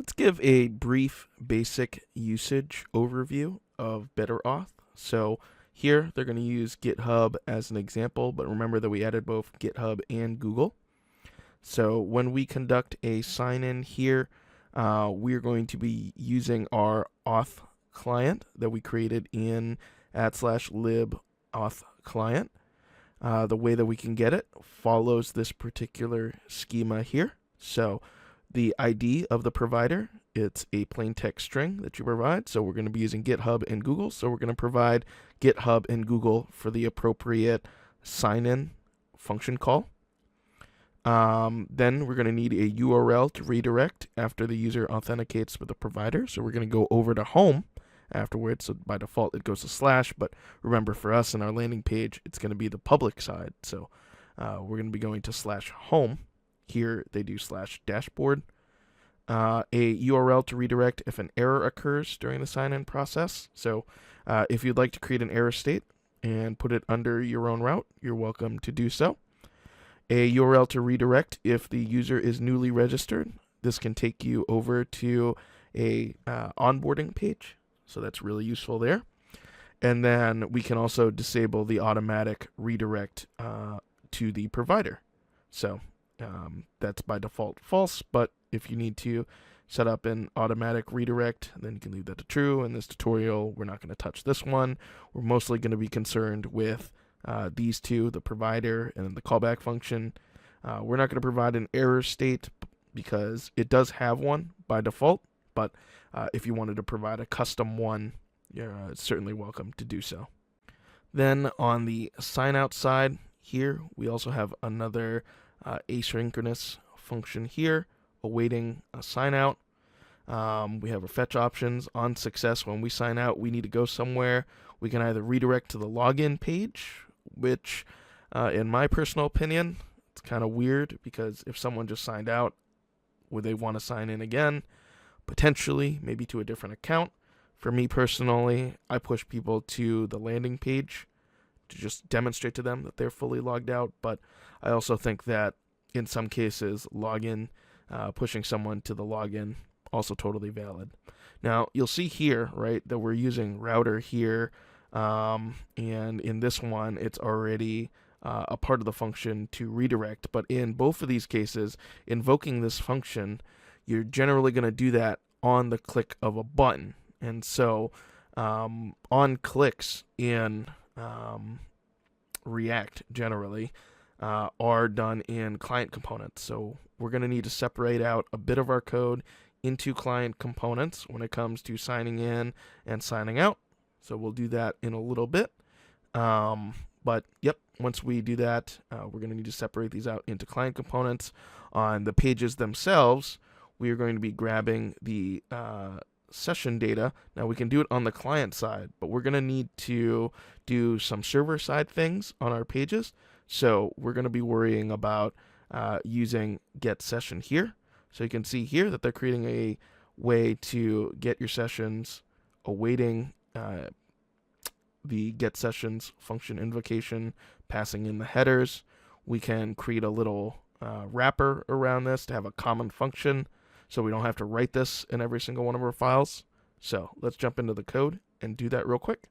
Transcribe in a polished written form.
Let's give a brief basic usage overview of BetterAuth. So here they're going to use GitHub as an example, but remember that we added both GitHub and Google. So when we conduct a sign-in here, we're going to be using our Auth client that we created in /lib auth client. The way that we can get it follows this particular schema here. So the ID of the provider, it's a plain text string that you provide. So we're going to be using GitHub and Google. So we're going to provide GitHub and Google for the appropriate sign-in function call. Then we're going to need a URL to redirect after the user authenticates with the provider. So we're going to go over to home afterwards. So by default, it goes to / but remember for us in our landing page, it's going to be the public side. So we're going to be going to /home. Here they do /dashboard. A URL to redirect if an error occurs during the sign-in process. So if you'd like to create an error state and put it under your own route, you're welcome to do so. A URL to redirect if the user is newly registered. This can take you over to a onboarding page. So that's really useful there. And then we can also disable the automatic redirect to the provider. So that's by default false, but if you need to set up an automatic redirect, then you can leave that to true. In this tutorial, we're not going to touch this one. We're mostly going to be concerned with these two, the provider and then the callback function. We're not going to provide an error state because it does have one by default, but if you wanted to provide a custom one, you're certainly welcome to do so. Then on the sign out side here, we also have another asynchronous function here, awaiting a sign out. We have our fetch options. On success, when we sign out, we need to go somewhere. We can either redirect to the login page, which in my personal opinion, it's kind of weird because if someone just signed out, would they want to sign in again? Potentially, maybe to a different account. For me personally, I push people to the landing page to just demonstrate to them that they're fully logged out. But I also think that in some cases, pushing someone to the login, also totally valid. Now, you'll see here, right, that we're using router here. And in this one, it's already a part of the function to redirect. But in both of these cases, invoking this function, you're generally going to do that on the click of a button. And so on clicks in React generally are done in client components. So we're going to need to separate out a bit of our code into client components when it comes to signing in and signing out. So we'll do that in a little bit. But yep, once we do that, we're going to need to separate these out into client components. On the pages themselves, we are going to be grabbing the session data. Now we can do it on the client side, but we're going to need to do some server side things on our pages. So we're going to be worrying about using get session here. So you can see here that they're creating a way to get your sessions awaiting the get sessions function invocation, passing in the headers. We can create a little wrapper around this to have a common function so we don't have to write this in every single one of our files. So let's jump into the code and do that real quick.